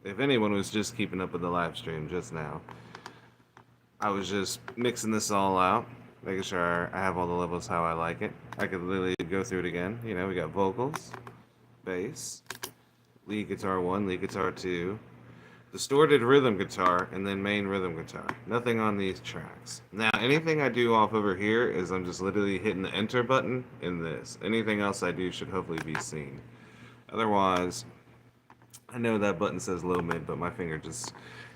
if anyone was just keeping up with the live stream just now, I was just mixing this all out, making sure I have all the levels how I like it. I could literally go through it again. You know, we got vocals, bass, lead guitar 1, lead guitar 2, distorted rhythm guitar, and then main rhythm guitar. Nothing on these tracks. Now, anything I do off over here is I'm just literally hitting the enter button in this. Anything else I do should hopefully be seen. Otherwise, I know that button says low mid, but my finger just,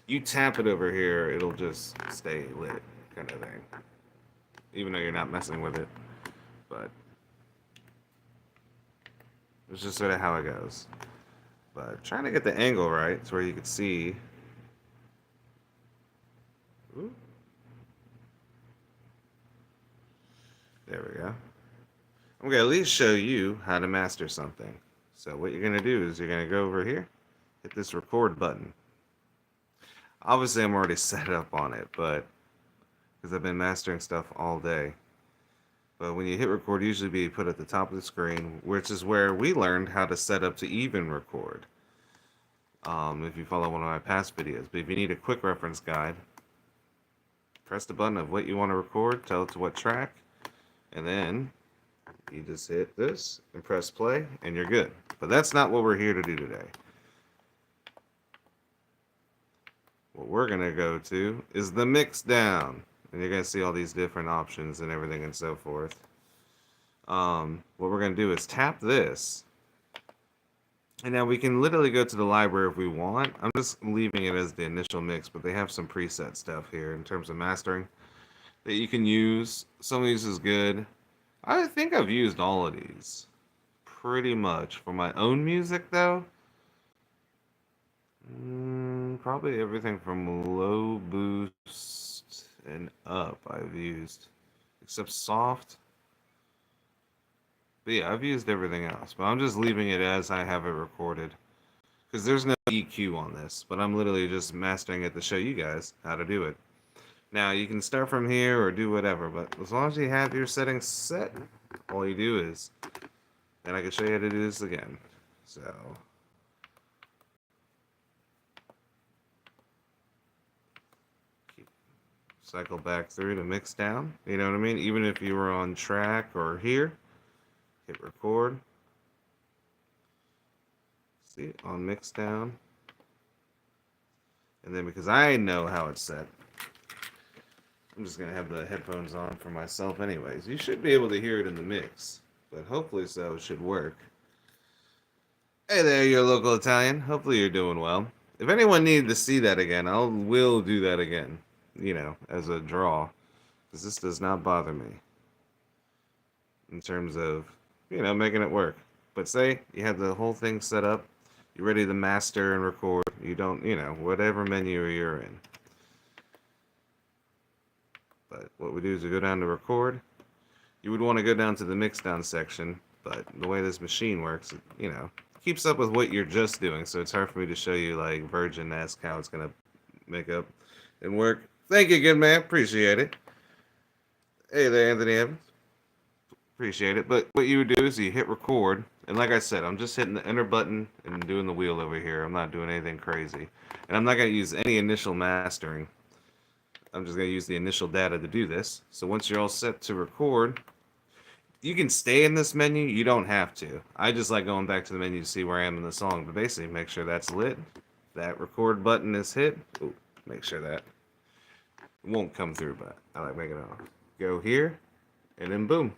you tap it over here, it'll just stay lit, kind of thing. Even though you're not messing with it. But it's just sort of how it goes. But trying to get the angle right so where you could see. Ooh. There we go. I'm going to at least show you how to master something. So what you're going to do is you're going to go over here, hit this record button. Obviously I'm already set up on it, but because I've been mastering stuff all day. But when you hit record, usually be put at the top of the screen, which is where we learned how to set up to even record. If you follow one of my past videos. But if you need a quick reference guide, press the button of what you want to record, tell it to what track, and then you just hit this and press play, and you're good. But that's not what we're here to do today. What we're going to go to is the mix down. And you're going to see all these different options and everything and so forth. What we're going to do is tap this. And now we can literally go to the library if we want. I'm just leaving it as the initial mix, but they have some preset stuff here in terms of mastering that you can use. Some of these is good. I think I've used all of these pretty much. For my own music, though, probably everything from low boost and up I've used, except soft. But yeah, I've used everything else, but I'm just leaving it as I have it recorded because there's no EQ on this, but I'm literally just mastering it to show you guys how to do it. Now you can start from here or do whatever, but as long as you have your settings set, all you do is, and I can show you how to do this again. So cycle back through to mix down, you know what I mean? Even if you were on track or here, hit record. See, on mix down. And then because I know how it's set, I'm just going to have the headphones on for myself anyways. You should be able to hear it in the mix, but hopefully so, it should work. Hey there, your local Italian. Hopefully you're doing well. If anyone needed to see that again, I will do that again, you know, as a draw, because this does not bother me in terms of, you know, making it work. But say you have the whole thing set up, you're ready to master and record, you don't, you know, whatever menu you're in. But what we do is we go down to record. You would want to go down to the mix down section, but the way this machine works, it, you know, keeps up with what you're just doing, so it's hard for me to show you like Virgin-esque how it's gonna make up and work. Thank you, good man, appreciate it. Hey there, Anthony Evans. Appreciate it. But what you would do is you hit record, and like I said, I'm just hitting the enter button and doing the wheel over here. I'm not doing anything crazy. And I'm not going to use any initial mastering. I'm just going to use the initial data to do this. So once you're all set to record, you can stay in this menu. You don't have to. I just like going back to the menu to see where I am in the song. But basically, make sure that's lit. That record button is hit. Ooh, make sure that it won't come through, but I like making it off. Go here, and then boom.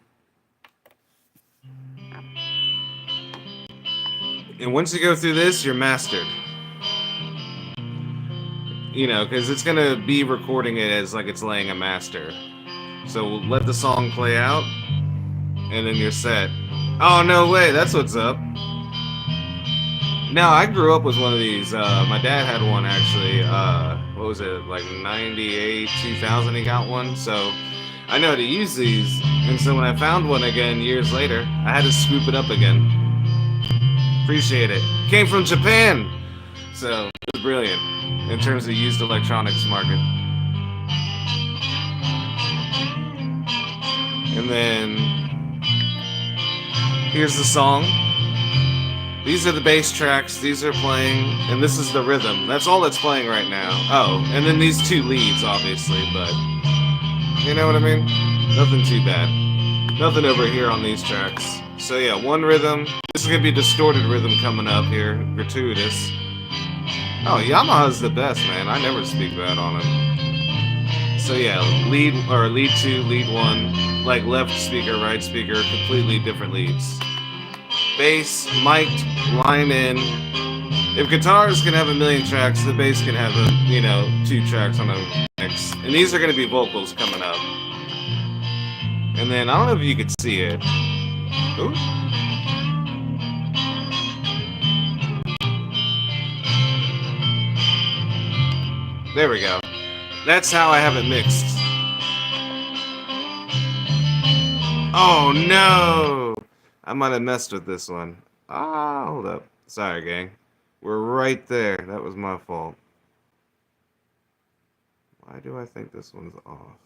And once you go through this, you're mastered. You know, because it's going to be recording it as like it's laying a master. So let the song play out, and then you're set. Oh, no way, that's what's up. Now, I grew up with one of these. My dad had one, actually. What was it, like 98, 2000, he got one. So I know how to use these. And so when I found one again years later, I had to scoop it up again. Appreciate it. Came from Japan. So it was brilliant in terms of used electronics market. And then here's the song. These are the bass tracks, these are playing, and this is the rhythm. That's all that's playing right now. Oh, and then these two leads, obviously, but you know what I mean? Nothing too bad. Nothing over here on these tracks. So yeah, one rhythm. This is gonna be distorted rhythm coming up here, gratuitous. Oh, Yamaha's the best, man. I never speak bad on him. So yeah, lead 2, lead 1, like left speaker, right speaker, completely different leads. Bass, mic'd, line in. If guitars can have a million tracks, the bass can have 2 tracks on a mix. And these are gonna be vocals coming up. And then I don't know if you could see it. Ooh. There we go. That's how I have it mixed. Oh no! I might have messed with this one. Ah, hold up. Sorry, gang. We're right there. That was my fault. Why do I think this one's off?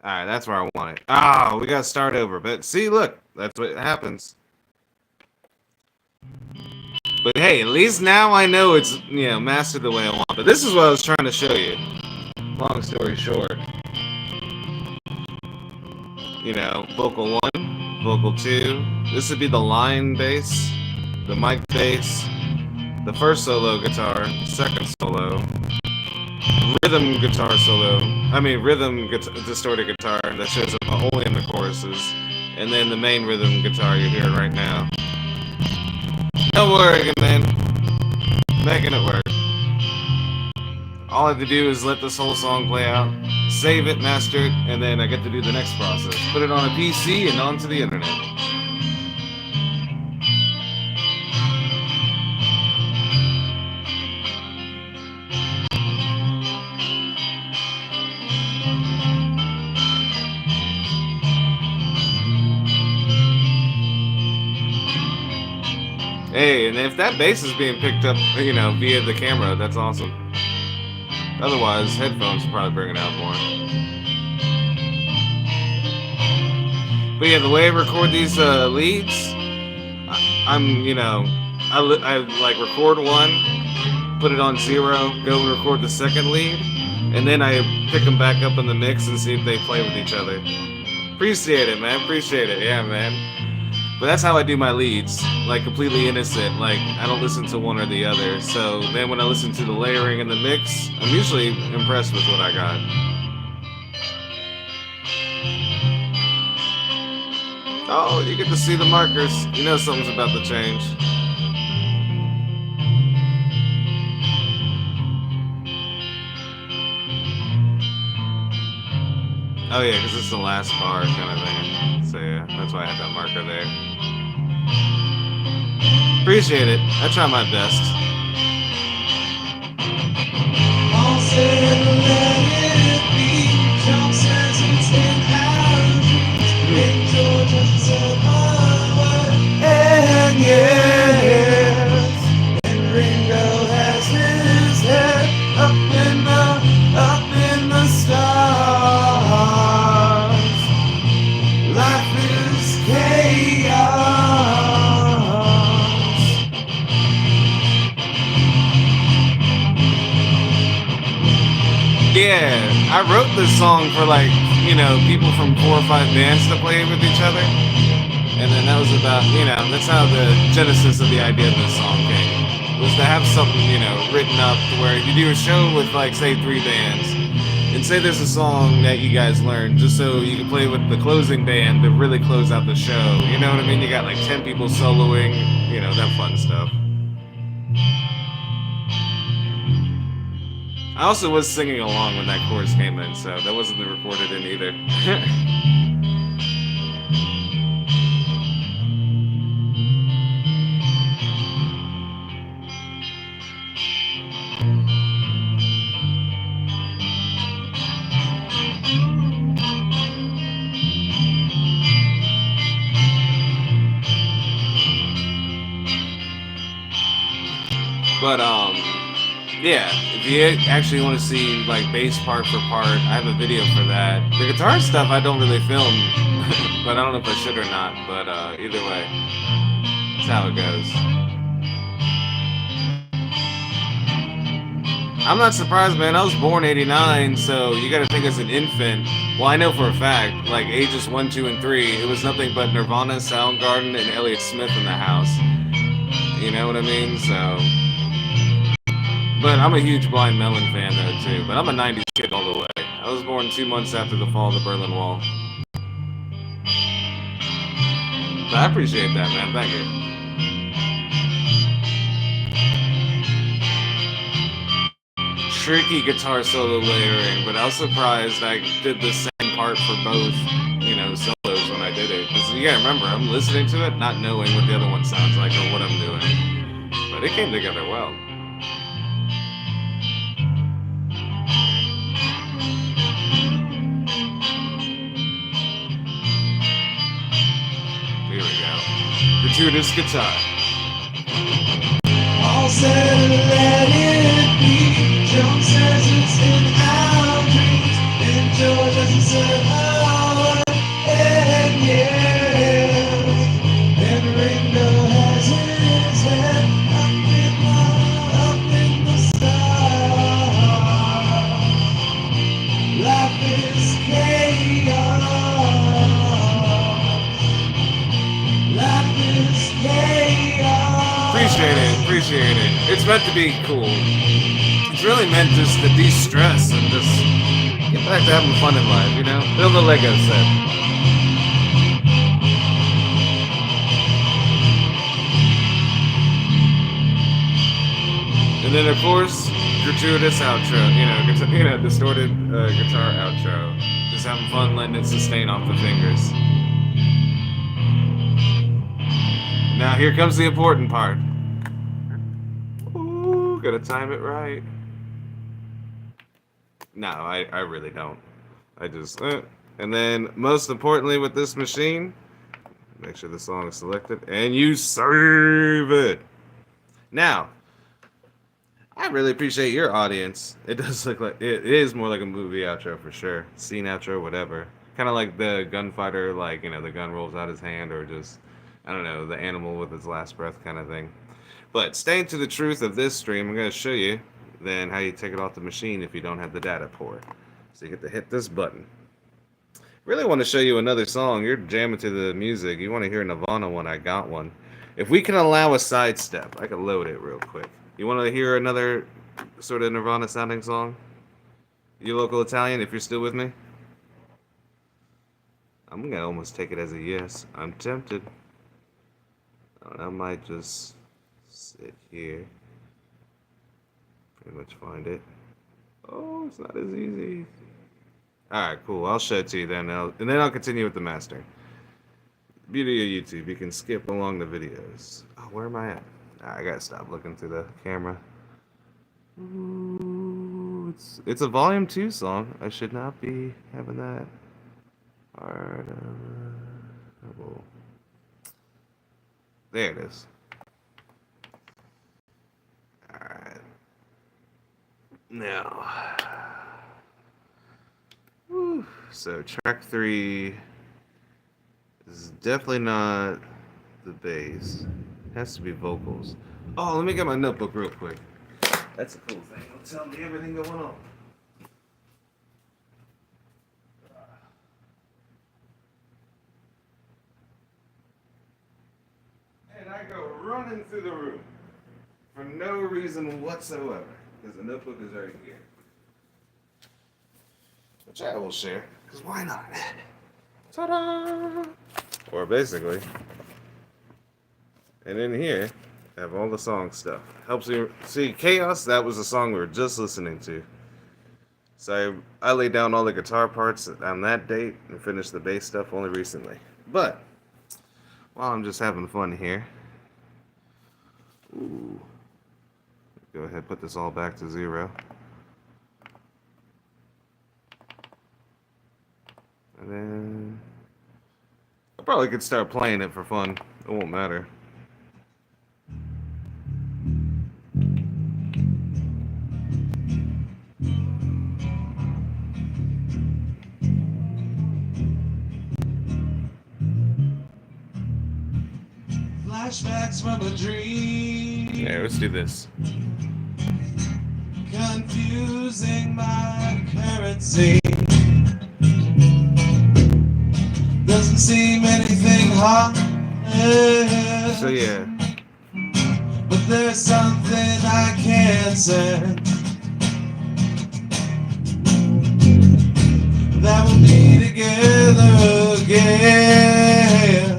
Alright, that's where I want it. Ah, we gotta start over. But see, look. That's what happens. But hey, at least now I know it's, mastered the way I want. But this is what I was trying to show you. Long story short. Vocal 1, vocal 2. This would be the line bass, the mic bass, the first solo guitar, second solo, rhythm guitar solo. Distorted guitar that shows up only in the choruses, and then the main rhythm guitar you're hearing right now. Don't worry, man. Making it work. All I have to do is let this whole song play out, save it, master it, and then I get to do the next process. Put it on a PC and onto the internet. Hey, and if that bass is being picked up, via the camera, that's awesome. Otherwise, headphones will probably bring it out more. But yeah, the way I record these leads, I record one, put it on 0, go and record the second lead, and then I pick them back up in the mix and see if they play with each other. Appreciate it, man. Appreciate it. Yeah, man. But that's how I do my leads, like completely innocent. Like I don't listen to one or the other. So then when I listen to the layering and the mix, I'm usually impressed with what I got. Oh, you get to see the markers. You know something's about to change. Oh yeah, because it's the last bar kind of thing. So yeah, that's why I had that marker there. Appreciate it. I try my best. All said, let it be. Johnson's instant allergies. In Georgia, said Harvard. And yes, and Ringo has his head up in the stars. Life is chaos. Yeah, I wrote this song for people from 4 or 5 bands to play with each other. And then that was about, that's how the genesis of the idea of this song came. Was to have something, written up to where if you do a show with say 3 bands, and say there's a song that you guys learned just so you can play with the closing band to really close out the show. You know what I mean? You got 10 people soloing, that fun stuff. I also was singing along when that chorus came in, so that wasn't recorded in either. But yeah, if you actually want to see bass part for part, I have a video for that. The guitar stuff I don't really film, but I don't know if I should or not, but either way. how it goes. I'm not surprised, man. I was born '89, so you gotta think as an infant. Well, I know for a fact, like ages 1, 2, and 3, it was nothing but Nirvana, Soundgarden, and Elliott Smith in the house. You know what I mean? So, but I'm a huge Blind Melon fan though too. But I'm a '90s kid all the way. I was born 2 months after the fall of the Berlin Wall. But I appreciate that, man. Thank you. Tricky guitar solo layering, but I was surprised I did the same part for both, you know, solos when I did it. Because you gotta remember, I'm listening to it, not knowing what the other one sounds like or what I'm doing. But it came together well. Here we go. Gratuitous guitar. All said and let it be. Joan says it's in our dreams, and George doesn't say our and yes, and Ringo has his head up in the stars. Life is chaos. Life is chaos. Appreciate it. It's meant to be cool. It's really meant just to de-stress and just get back to having fun in life, you know? Build a Lego set. And then, of course, gratuitous outro, distorted guitar outro. Just having fun, letting it sustain off the fingers. Now, here comes the important part. Ooh, gotta time it right. No, I really don't. I just, And then, most importantly with this machine, make sure the song is selected, and you save it. Now, I really appreciate your audience. It does look like, it is more like a movie outro for sure. Scene outro, whatever. Kind of like the gunfighter, like, the gun rolls out his hand, or just, I don't know, the animal with its last breath kind of thing. But staying to the truth of this stream, I'm going to show you then how you take it off the machine if you don't have the data port. So you get to hit this button. Really want to show you another song. You're jamming to the music. You want to hear a Nirvana one? I got one. If we can allow a sidestep, I can load it real quick. You want to hear another sort of Nirvana sounding song? You local Italian, if you're still with me? I'm going to almost take it as a yes. I'm tempted. I might just sit here. Pretty much find it. Oh, it's not as easy. Alright, cool. I'll show it to you then. And then I'll continue with the master. Beauty of YouTube. You can skip along the videos. Oh, where am I at? I gotta stop looking through the camera. Ooh, it's a volume 2 song. I should not be having that. Alright. There it is. Alright. Now. Whew. So track 3 is definitely not the bass. It has to be vocals. Oh, let me get my notebook real quick. That's a cool thing. It'll tell me everything going on. And I go running through the room for no reason whatsoever, because the notebook is right here. Which I will share, because why not? Ta-da! Or basically, and in here, I have all the song stuff. Helps you see Chaos. That was the song we were just listening to. So I laid down all the guitar parts on that date and finished the bass stuff only recently. But while I'm just having fun here, ooh, go ahead, put this all back to 0. And then I probably could start playing it for fun. It won't matter. Flashbacks from a dream. Yeah, let's do this. Confusing my currency. Doesn't seem anything hard. So yeah. But there's something I can't say. That we'll be together again.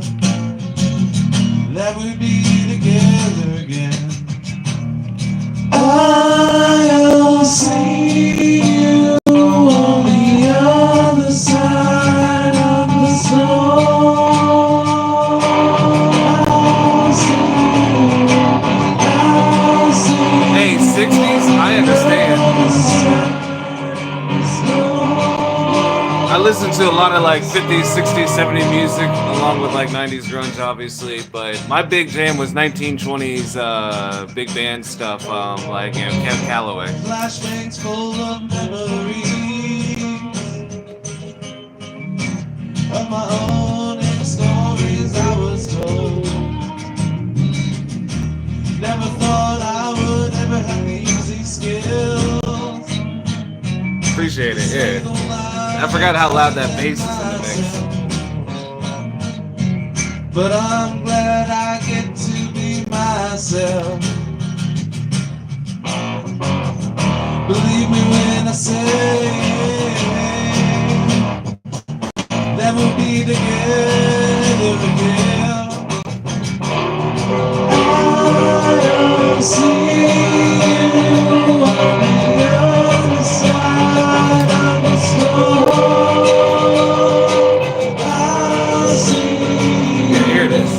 That we'll be together again. I'll see you on the other side of the storm. I'll see you. I'll see you. Hey, 60s, I understand. I listen to a lot of like 50s, 60s, 70s music, along with like 90s grunge, obviously. But my big jam was 1920s big band stuff, like Kev Calloway. Flashbangs full of memories of my own and stories I was told. Never thought I would ever have the music skills. Appreciate it, yeah. I forgot how loud that bass is in the mix. But I'm glad I get to be myself. Believe me when I say that we'll be together again. I'll see you on the other side of the storm. I'll see you. Yeah, here it is.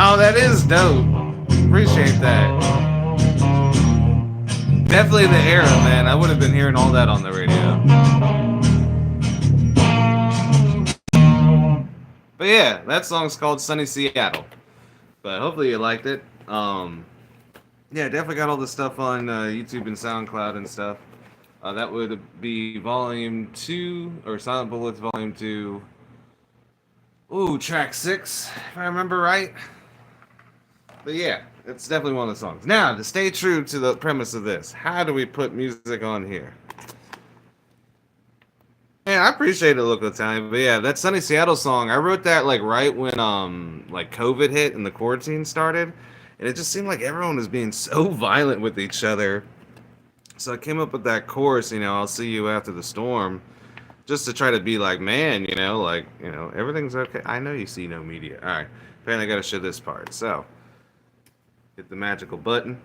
Oh, that is dope. Appreciate that. Definitely the era, man. I would have been hearing all that on the radio. But yeah, that song's called Sunny Seattle. But hopefully you liked it. Yeah, definitely got all the stuff on YouTube and SoundCloud and stuff. That would be Volume 2, or Silent Bullets Volume 2. Ooh, track 6, if I remember right. But yeah, it's definitely one of the songs. Now, to stay true to the premise of this, how do we put music on here? Man, I appreciate it, Local Italian, but yeah, that Sunny Seattle song, I wrote that like right when like COVID hit and the quarantine started, and it just seemed like everyone was being so violent with each other. So I came up with that chorus, I'll see you after the storm, just to try to be like, man, everything's okay. I know you see no media. All right, apparently I got to show this part. So hit the magical button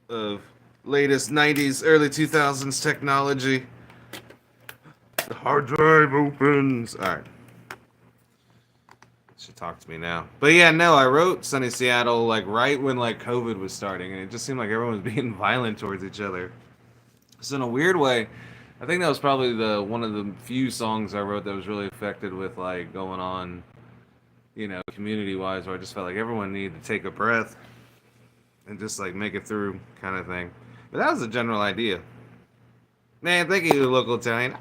of latest 90s, early 2000s technology. The hard drive opens. All right. She talked to me now. But yeah, no, I wrote Sunny Seattle like right when like COVID was starting, and it just seemed like everyone was being violent towards each other. So in a weird way, I think that was probably one of the few songs I wrote that was really affected with like going on, community wise, where I just felt like everyone needed to take a breath and just like make it through kind of thing. But that was the general idea. Man, thank you, Local Italian.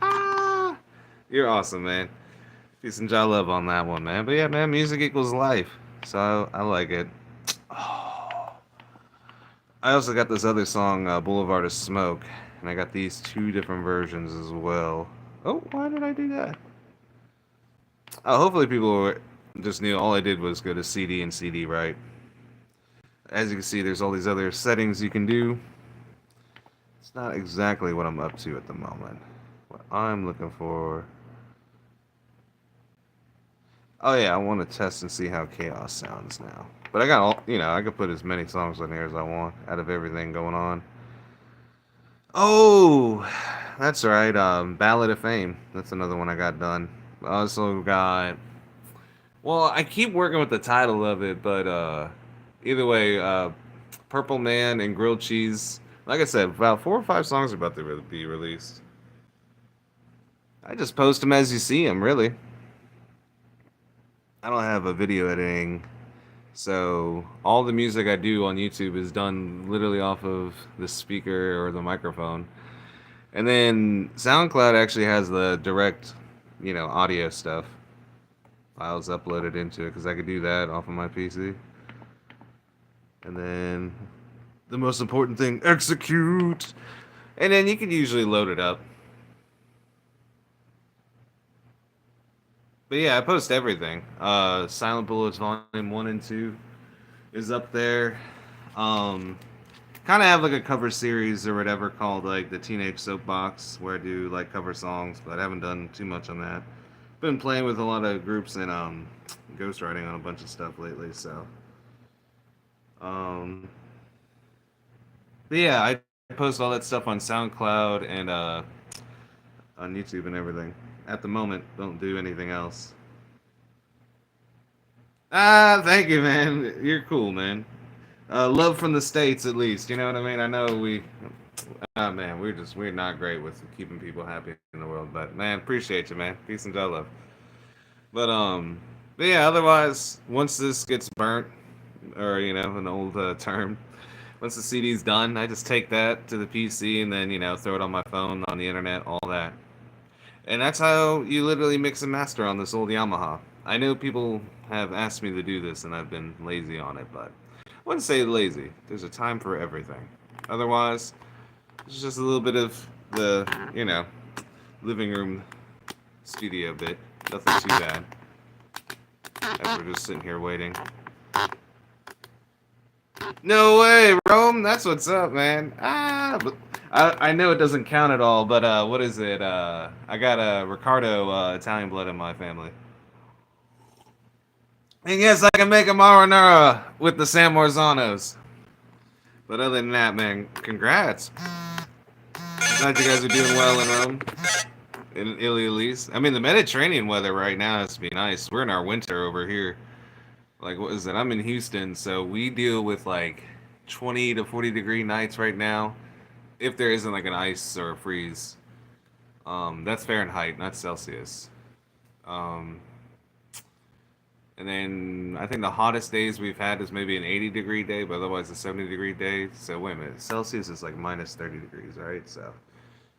You're awesome, man. Peace and joy love on that one, man. But yeah, man, music equals life. So I like it. Oh. I also got this other song, Boulevard of Smoke. And I got these 2 different versions as well. Oh, why did I do that? Oh, hopefully people just knew all I did was go to CD and CD, right? As you can see, there's all these other settings you can do. It's not exactly what I'm up to at the moment. What I'm looking for... Oh yeah, I want to test and see how Chaos sounds now. But I got all, I could put as many songs on here as I want out of everything going on. Oh, that's right. Ballad of Fame. That's another one I got done. I also got. Well, I keep working with the title of it, but either way, Purple Man and Grilled Cheese. Like I said, about 4 or 5 songs are about to be released. I just post them as you see them, really. I don't have a video editing, so all the music I do on YouTube is done literally off of the speaker or the microphone. And then SoundCloud actually has the direct, audio stuff. Files uploaded into it because I could do that off of my PC. And then the most important thing, execute. And then you can usually load it up. But yeah, I post everything. Silent Bullets Volume 1 and 2 is up there. Kind of have like a cover series or whatever called like the Teenage Soapbox, where I do like cover songs, but I haven't done too much on that. Been playing with a lot of groups and ghostwriting on a bunch of stuff lately, so um but yeah, I post all that stuff on SoundCloud and on YouTube and everything. At the moment, don't do anything else. Ah, thank you, man. You're cool, man. Love from the States, at least. You know what I mean? I know man, we're not great with keeping people happy in the world, but man, appreciate you, man. Peace and love. But but yeah. Otherwise, once this gets burnt, or an old term, once the CD's done, I just take that to the PC and then throw it on my phone, on the internet, all that. And that's how you literally mix and master on this old Yamaha. I know people have asked me to do this, and I've been lazy on it, but I wouldn't say lazy. There's a time for everything. Otherwise, it's just a little bit of the, living room studio bit. Nothing too bad. As we're just sitting here waiting. No way, Rome. That's what's up, man. But I know it doesn't count at all, but what is it? I got a Ricardo Italian blood in my family. And yes, I can make a marinara with the San Marzanos. But other than that, man, congrats. Glad you guys are doing well in Rome. In Italy, at least. I mean, the Mediterranean weather right now has to be nice. We're in our winter over here. Like, what is it? I'm in Houston, so we deal with like 20 to 40-degree nights right now. If there isn't like an ice or a freeze. That's Fahrenheit, not Celsius. Um, and then I think the hottest days we've had is maybe an 80-degree day, but otherwise a 70-degree day. So wait a minute, Celsius is like minus 30 degrees, right? So,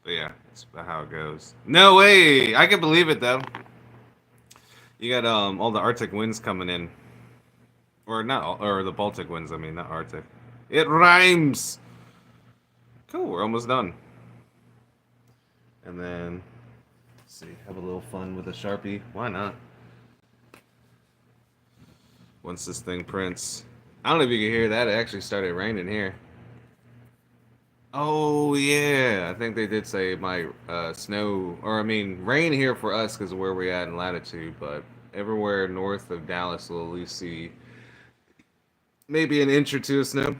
but yeah, that's about how it goes. No way, I can believe it though. You got all the Arctic winds coming in, or not, or the Baltic winds. I mean, not Arctic. It rhymes. Cool, we're almost done. And then, let's see, have a little fun with a Sharpie. Why not? Once this thing prints. I don't know if you can hear that. It actually started raining here. Oh, yeah. I think they did say it might snow, or I mean, rain here for us because of where we're at in latitude, but everywhere north of Dallas will at least see maybe an inch or two of snow.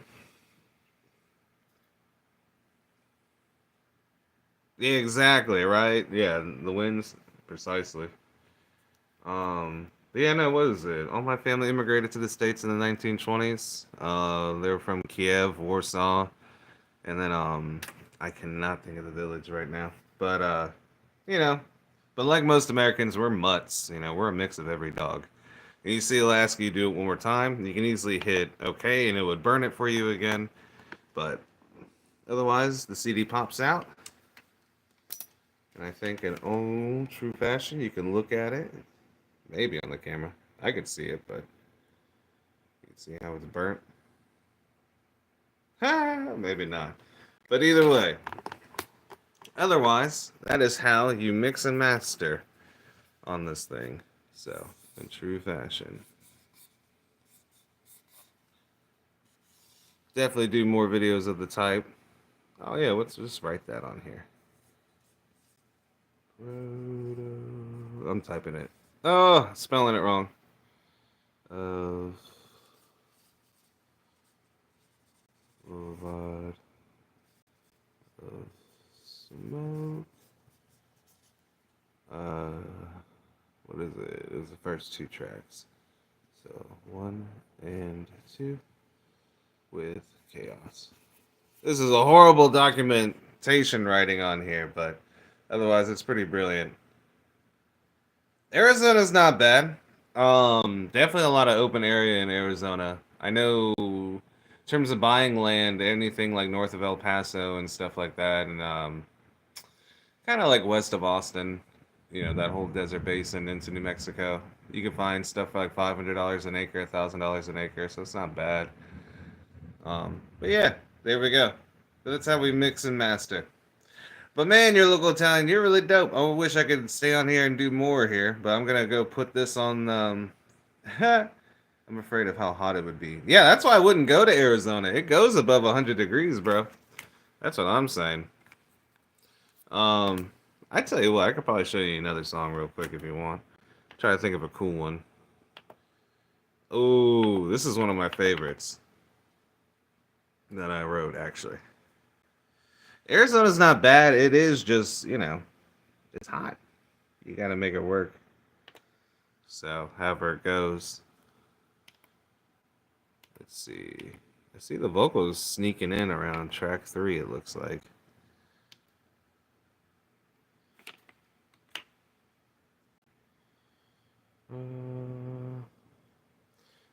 Yeah, exactly, right? Yeah, the winds, precisely. But yeah, no, what is it? All my family immigrated to the States in the 1920s. They were from Kiev, Warsaw, and then I cannot think of the village right now. But you know, but like most Americans, we're mutts. We're a mix of every dog. And you see, it'll ask you to do it one more time. You can easily hit OK, and it would burn it for you again. But otherwise, the CD pops out. And I think in old true fashion, you can look at it. Maybe on the camera. I could see it, but you can see how it's burnt. Ha! Maybe not. But either way. Otherwise, that is how you mix and master on this thing. So, in true fashion. Definitely do more videos of the type. Oh yeah, let's just write that on here. I'm typing it. Oh, spelling it wrong. Of Boulevard of Smoke. first 2 tracks. So 1 and 2 with chaos. This is a horrible documentation writing on here, but otherwise it's pretty brilliant. Arizona's not bad. Definitely a lot of open area in Arizona. I know in terms of buying land, anything like north of El Paso and stuff like that, and kind of like west of Austin, that whole desert basin into New Mexico. You can find stuff like $500 an acre, $1,000 an acre, so it's not bad. But yeah, there we go. That's how we mix and master. But man, your local Italian, you're really dope. I wish I could stay on here and do more here, but I'm gonna go put this on. I'm afraid of how hot it would be. Yeah, that's why I wouldn't go to Arizona. It goes above 100 degrees, bro. That's what I'm saying. I tell you what, I could probably show you another song real quick if you want. Try to think of a cool one. Oh, this is one of my favorites that I wrote, actually. Arizona's not bad. It is just, it's hot. You got to make it work. So, however it goes. Let's see. I see the vocals sneaking in around track 3, it looks like.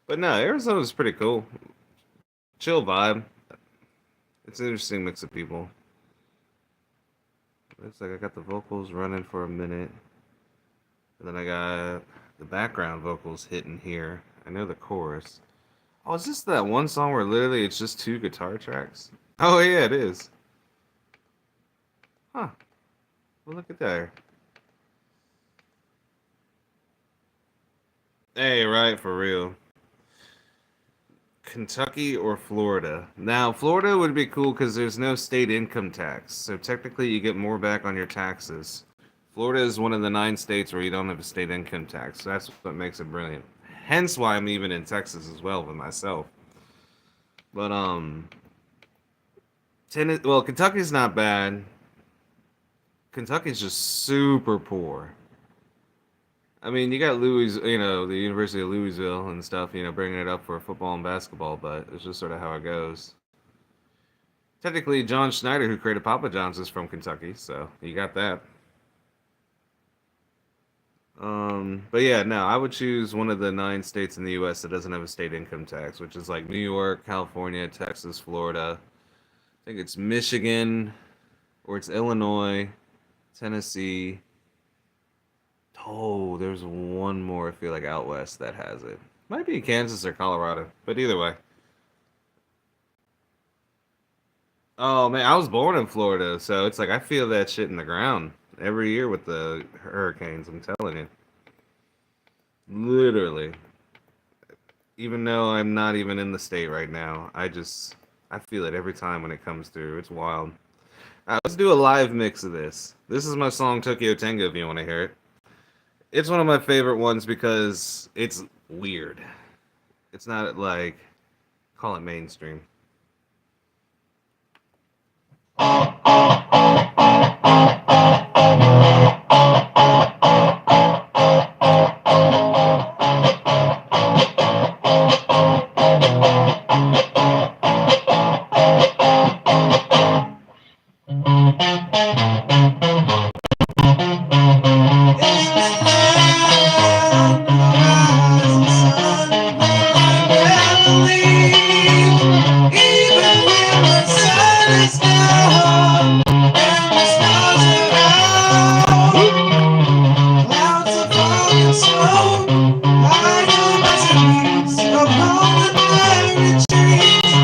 But no, Arizona's pretty cool. Chill vibe. It's an interesting mix of people. Looks like I got the vocals running for a minute. And then I got the background vocals hitting here. I know the chorus. Oh, is this that one song where literally it's just 2 guitar tracks? Oh, yeah, it is. Huh. Well, look at there. Hey, right, for real. Kentucky or Florida? Now, Florida would be cool because there's no state income tax. So technically you get more back on your taxes. Florida is one of the 9 states where you don't have a state income tax. So that's what makes it brilliant. Hence why I'm even in Texas as well with myself. But, Kentucky's not bad. Kentucky's just super poor. I mean, you got the University of Louisville and stuff, bringing it up for football and basketball, but it's just sort of how it goes. Technically, John Schneider, who created Papa John's, is from Kentucky, so you got that. But yeah, no, I would choose one of the 9 states in the U.S. that doesn't have a state income tax, which is like New York, California, Texas, Florida. I think it's Michigan, or it's Illinois, Tennessee. Oh, there's one more, I feel like, out west that has it. Might be Kansas or Colorado, but either way. Oh, man, I was born in Florida, so it's like I feel that shit in the ground every year with the hurricanes, I'm telling you. Literally. Even though I'm not even in the state right now, I feel it every time when it comes through. It's wild. All right, let's do a live mix of this. This is my song Tokyo Tango if you want to hear it. It's one of my favorite ones because it's weird. It's not like, call it mainstream.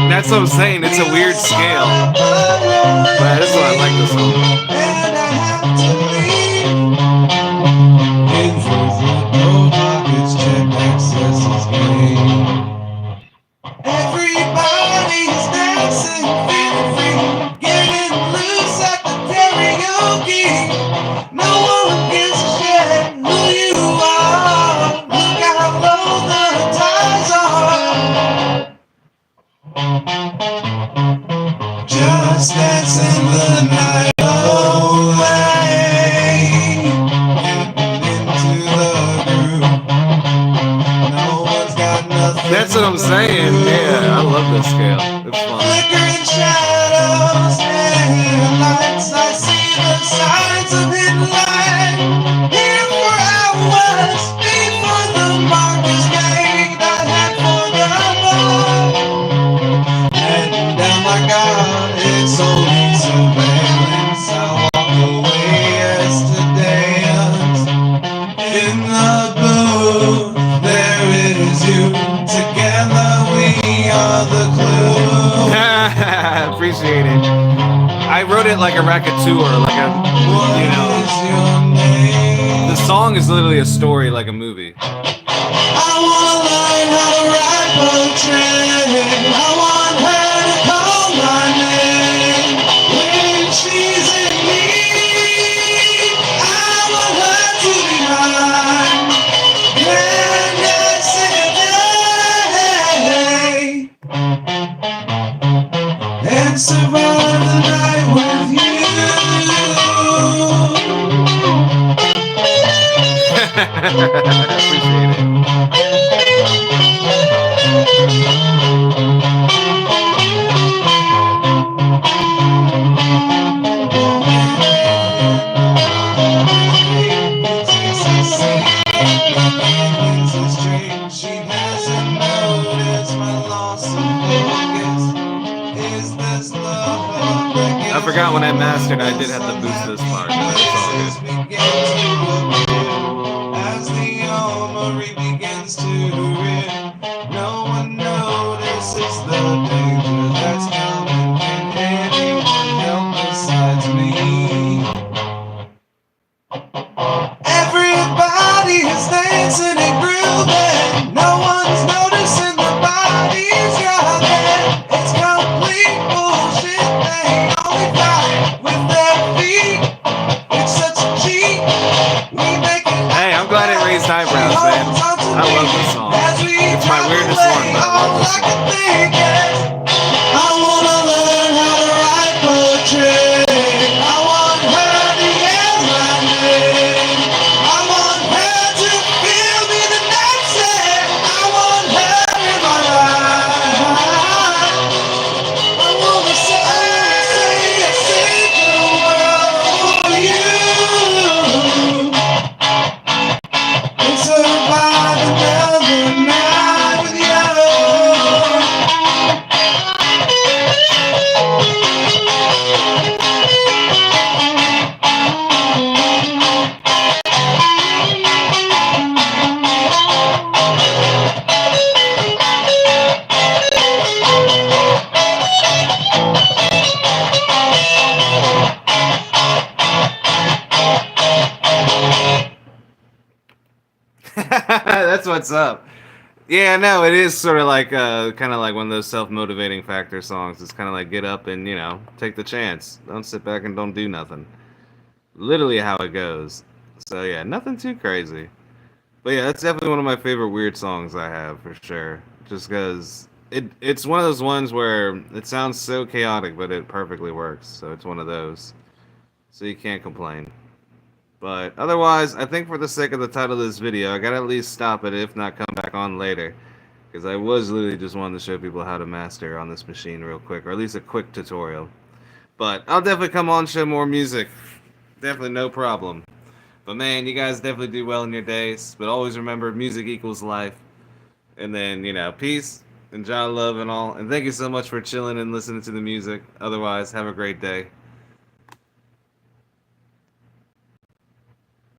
That's what I'm saying. It's a weird scale. But that's why I like this song. Everybody's dancing, feeling free, getting loose at the karaoke. No one gives a shit who you are. Look how low the tides are. Just dancing the night away, getting into the groove. That's what I'm saying. Yeah, I love this scale. It's fun. Flickering shadows and lights. I see the signs of hidden light. Here for hours before the mark is made. I had for the ball. Heading down my guard. It's only surveillance. I walk away yesterday. In the booth, there is you. Together we are the clue. Appreciate it. I wrote it like a raconteur, like a, you know. What is your name? The song is literally a story, like a movie. I wanna learn how to ride the train. I want her to call my name when she's in need. I want her to be mine. And yesterday, and survive the night with you. Appreciate it. She hasn't noticed my loss of focus. Is this love? I forgot when I mastered, I did have to boost this part, but it's all good. As the armory begins to rip, no one notices the danger that's coming. Can anyone help besides me? Everybody is dancing and grooving. No one's noticing the body's driving. It's complete bullshit. They only fight with their feet. It's such a cheat. We make it. Hey, I'm glad it raised eyebrows, man. I love this song. It's my weirdest one, but I love this song. I wanna learn how to ride poetry. I want her to yell my name. I want her to feel me the next day. I want her in my life. I wanna say a single word for you. And survive another night with you. That's what's up. Yeah, no, it is sort of like kind of like one of those self-motivating factor songs. It's kind of like get up and take the chance. Don't sit back and don't do nothing. Literally how it goes. So yeah, nothing too crazy. But yeah, that's definitely one of my favorite weird songs I have for sure. Just because it's one of those ones where it sounds so chaotic, but it perfectly works. So it's one of those. So you can't complain. But otherwise, I think for the sake of the title of this video, I gotta at least stop it, if not come back on later. Because I was literally just wanting to show people how to master on this machine real quick, or at least a quick tutorial. But I'll definitely come on and show more music. Definitely no problem. But man, you guys definitely do well in your days. But always remember, music equals life. And then, peace and John love and all. And thank you so much for chilling and listening to the music. Otherwise, have a great day.